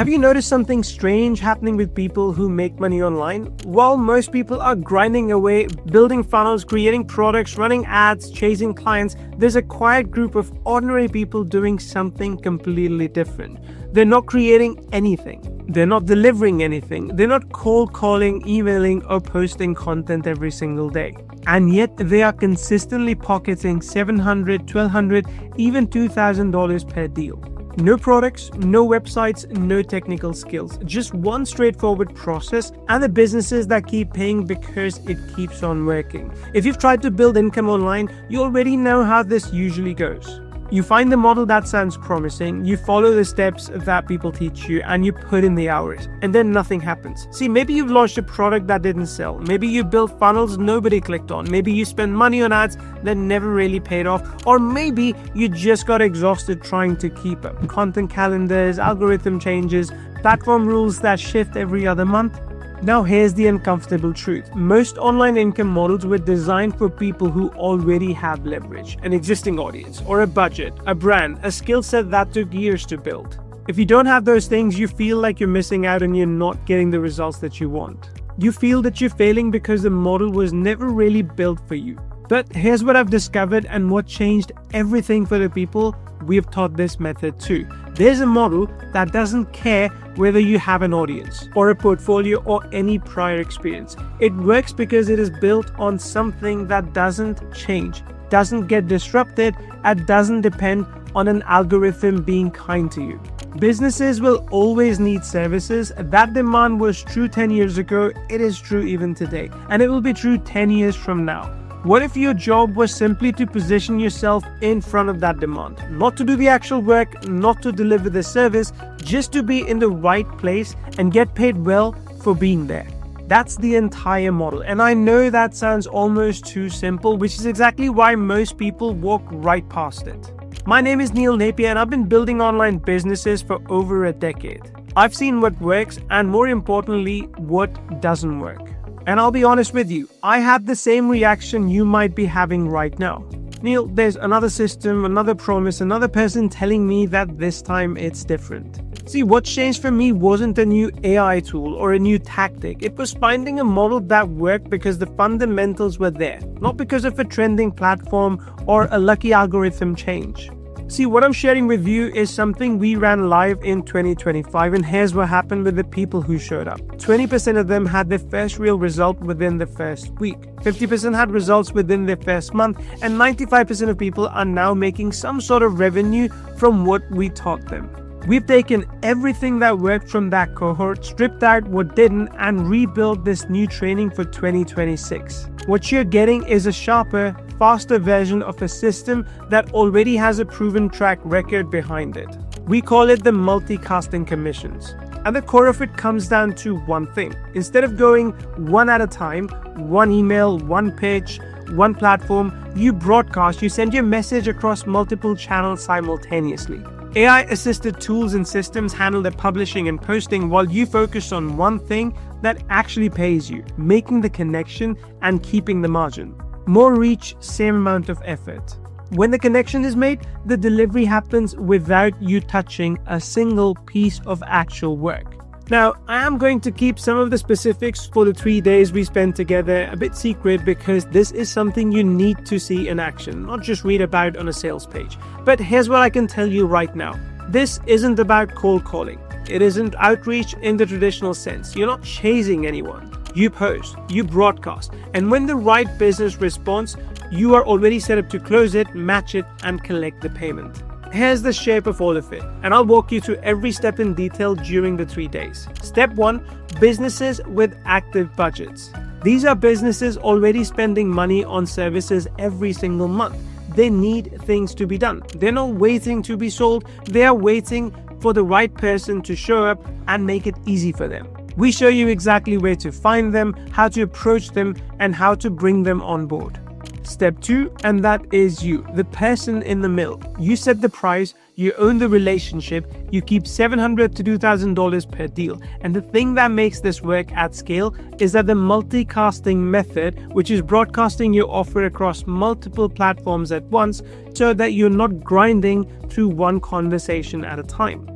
Have you noticed something strange happening with people who make money online? While most people are grinding away, building funnels, creating products, running ads, chasing clients, there's a quiet group of ordinary people doing something completely different. They're not creating anything. They're not delivering anything. They're not cold calling, emailing, or posting content every single day. And yet they are consistently pocketing $700, $1,200, even $2,000 per deal. No products, no websites, no technical skills, just one straightforward process and the businesses that keep paying because it keeps on working. If you've tried to build income online, you already know how this usually goes. You find the model that sounds promising, you follow the steps that people teach you, and you put in the hours, and then nothing happens. See, maybe you've launched a product that didn't sell. Maybe you built funnels nobody clicked on. Maybe you spent money on ads that never really paid off. Or maybe you just got exhausted trying to keep up. Content calendars, algorithm changes, platform rules that shift every other month. Now here's the uncomfortable truth. Most online income models were designed for people who already have leverage, an existing audience, or a budget, a brand, a skill set that took years to build. If you don't have those things, you feel like you're missing out and you're not getting the results that you want. You feel that you're failing because the model was never really built for you. But here's what I've discovered and what changed everything for the people we've taught this method to. There's a model that doesn't care whether you have an audience or a portfolio or any prior experience. It works because it is built on something that doesn't change, doesn't get disrupted, and doesn't depend on an algorithm being kind to you. Businesses will always need services. That demand was true 10 years ago. It is true even today, and it will be true 10 years from now. What if your job was simply to position yourself in front of that demand? Not to do the actual work, not to deliver the service, just to be in the right place and get paid well for being there. That's the entire model. And I know that sounds almost too simple, which is exactly why most people walk right past it. My name is Neil Napier and I've been building online businesses for over a decade. I've seen what works and more importantly, what doesn't work. And I'll be honest with you, I had the same reaction you might be having right now. Neil, there's another system, another promise, another person telling me that this time it's different. See, what changed for me wasn't a new AI tool or a new tactic. It was finding a model that worked because the fundamentals were there, not because of a trending platform or a lucky algorithm change. See, what I'm sharing with you is something we ran live in 2025, and here's what happened with the people who showed up. 20% of them had their first real result within the first week. 50% had results within their first month, and 95% of people are now making some sort of revenue from what we taught them. We've taken everything that worked from that cohort, stripped out what didn't, and rebuilt this new training for 2026. What you're getting is a sharper, faster version of a system that already has a proven track record behind it. We call it the Multicasting Commissions. And the core of it comes down to one thing. Instead of going one at a time, one email, one pitch, one platform, you broadcast, you send your message across multiple channels simultaneously. AI-assisted tools and systems handle the publishing and posting while you focus on one thing that actually pays you, making the connection and keeping the margin. More reach, same amount of effort. When the connection is made, the delivery happens without you touching a single piece of actual work. Now, I am going to keep some of the specifics for the 3 days we spent together a bit secret because this is something you need to see in action, not just read about on a sales page. But here's what I can tell you right now. This isn't about cold calling. It isn't outreach in the traditional sense. You're not chasing anyone. You post, you broadcast, and when the right business responds, you are already set up to close it, match it, and collect the payment. Here's the shape of all of it, and I'll walk you through every step in detail during the 3 days. Step 1, businesses with active budgets. These are businesses already spending money on services every single month. They need things to be done. They're not waiting to be sold. They are waiting for the right person to show up and make it easy for them. We show you exactly where to find them, how to approach them, and how to bring them on board. Step 2, and that is you, the person in the middle. You set the price, you own the relationship, you keep $700 to $2,000 per deal. And the thing that makes this work at scale is that the multicasting method, which is broadcasting your offer across multiple platforms at once so that you're not grinding through one conversation at a time.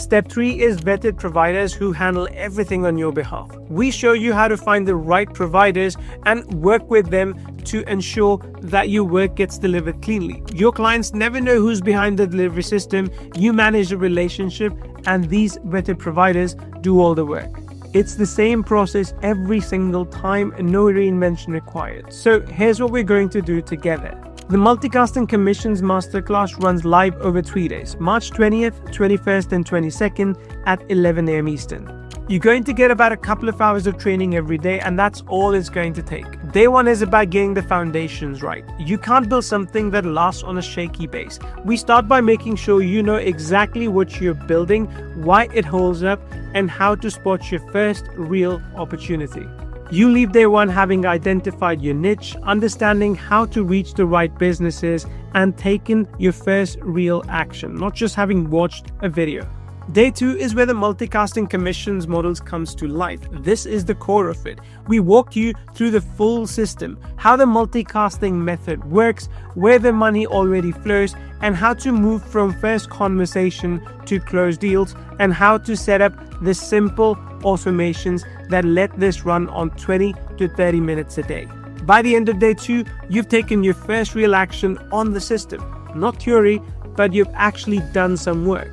Step 3 is vetted providers who handle everything on your behalf. We show you how to find the right providers and work with them to ensure that your work gets delivered cleanly. Your clients never know who's behind the delivery system. You manage the relationship, and these vetted providers do all the work. It's the same process every single time, no reinvention required. So here's what we're going to do together. The Multicasting Commission's masterclass runs live over 3 days, March 20th, 21st, and 22nd at 11 a.m. Eastern. You're going to get about a couple of hours of training every day, and that's all it's going to take. Day 1 is about getting the foundations right. You can't build something that lasts on a shaky base. We start by making sure you know exactly what you're building, why it holds up, and how to spot your first real opportunity. You leave day 1 having identified your niche, understanding how to reach the right businesses, and taken your first real action, not just having watched a video. Day 2 is where the Multicasting Commission's models comes to life. This is the core of it. We walk you through the full system, how the multicasting method works, where the money already flows, and how to move from first conversation to close deals, and how to set up the simple automations that let this run on 20 to 30 minutes a day. By the end of day 2, you've taken your first real action on the system. Not theory, but you've actually done some work.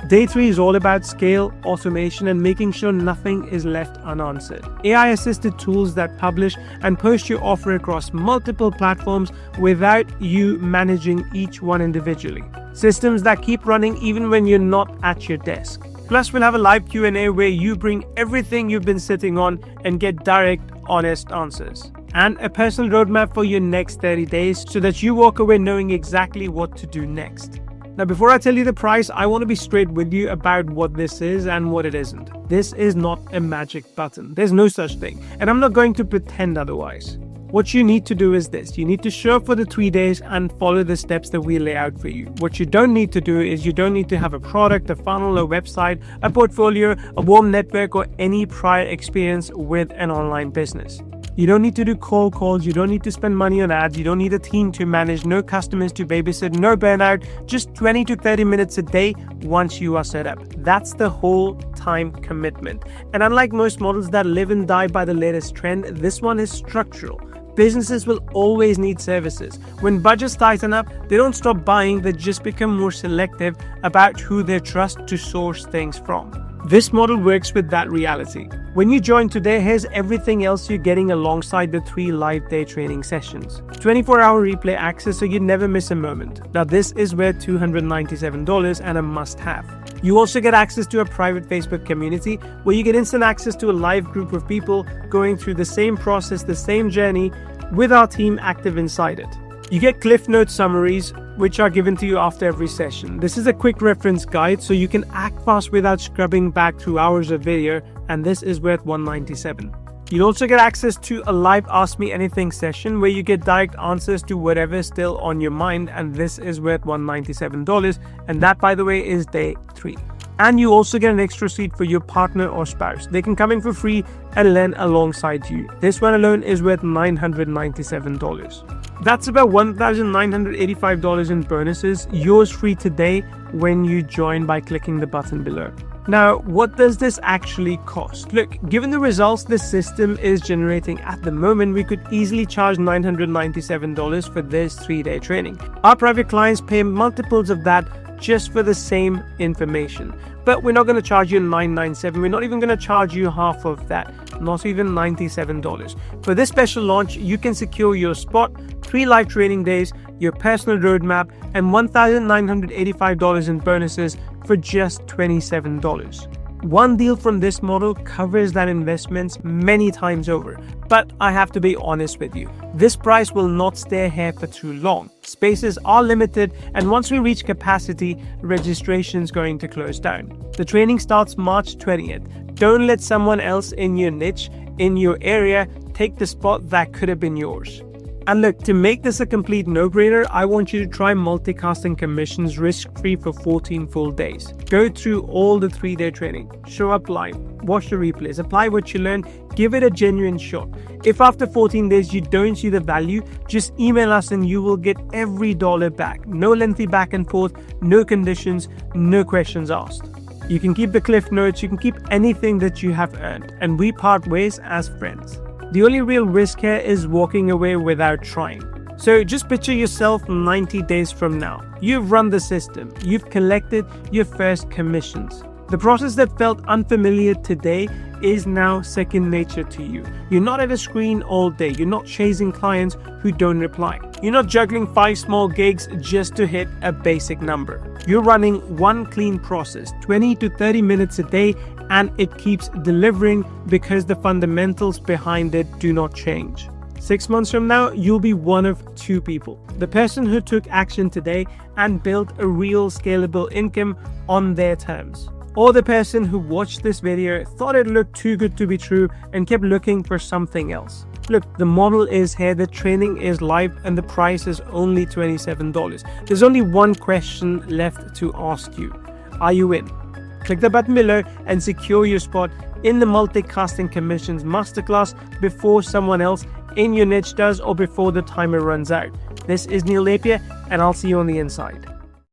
Day 3 is all about scale, automation, and making sure nothing is left unanswered. AI-assisted tools that publish and post your offer across multiple platforms without you managing each one individually. Systems that keep running even when you're not at your desk. Plus, we'll have a live Q&A where you bring everything you've been sitting on and get direct, honest answers. And a personal roadmap for your next 30 days so that you walk away knowing exactly what to do next. Now, before I tell you the price, I want to be straight with you about what this is and what it isn't. This is not a magic button. There's no such thing. And I'm not going to pretend otherwise. What you need to do is this. You need to show up for the 3 days and follow the steps that we lay out for you. What you don't need to do is you don't need to have a product, a funnel, a website, a portfolio, a warm network, or any prior experience with an online business. You don't need to do cold calls, you don't need to spend money on ads, you don't need a team to manage, no customers to babysit, no burnout, just 20 to 30 minutes a day once you are set up. That's the whole time commitment. And unlike most models that live and die by the latest trend, this one is structural. Businesses will always need services. When budgets tighten up, they don't stop buying, they just become more selective about who they trust to source things from. This model works with that reality. When you join today, here's everything else you're getting alongside the 3 live day training sessions. 24-hour replay access so you never miss a moment. Now this is worth $297 and a must-have. You also get access to a private Facebook community where you get instant access to a live group of people going through the same process, the same journey, with our team active inside it. You get Cliff Note summaries, which are given to you after every session. This is a quick reference guide so you can act fast without scrubbing back through hours of video, and this is worth $197. You'll also get access to a live Ask Me Anything session where you get direct answers to whatever's still on your mind, and this is worth $197, and that, by the way, is day 3. And you also get an extra seat for your partner or spouse. They can come in for free and learn alongside you. This one alone is worth $997. That's about $1,985 in bonuses, yours free today when you join by clicking the button below. Now, what does this actually cost? Look, given the results this system is generating at the moment, we could easily charge $997 for this 3-day training. Our private clients pay multiples of that just for the same information. But we're not going to charge you $997. We're not even going to charge you half of that, not even $97. For this special launch, you can secure your spot, 3 live training days, your personal roadmap, and $1,985 in bonuses for just $27. One deal from this model covers that investment many times over. But I have to be honest with you, this price will not stay here for too long. Spaces are limited, and once we reach capacity, registration is going to close down. The training starts March 20th. Don't let someone else in your niche, in your area, take the spot that could have been yours. And look, to make this a complete no-brainer, I want you to try Multicasting Commission's risk-free for 14 full days. Go through all the 3-day training, show up live, watch the replays, apply what you learn, give it a genuine shot. If after 14 days you don't see the value, just email us and you will get every dollar back. No lengthy back and forth, no conditions, no questions asked. You can keep the cliff notes, you can keep anything that you have earned, and we part ways as friends. The only real risk here is walking away without trying. So just picture yourself 90 days from now. You've run the system, you've collected your first commissions. The process that felt unfamiliar today is now second nature to you. You're not at a screen all day. You're not chasing clients who don't reply. You're not juggling 5 small gigs just to hit a basic number. You're running one clean process, 20 to 30 minutes a day, and it keeps delivering because the fundamentals behind it do not change. 6 months from now, you'll be one of 2 people. The person who took action today and built a real scalable income on their terms. Or the person who watched this video, thought it looked too good to be true, and kept looking for something else. Look, the model is here, the training is live, and the price is only $27. There's only one question left to ask you. Are you in? Click the button below and secure your spot in the Multicasting Commission's masterclass before someone else in your niche does, or before the timer runs out. This is Neil Napier, and I'll see you on the inside.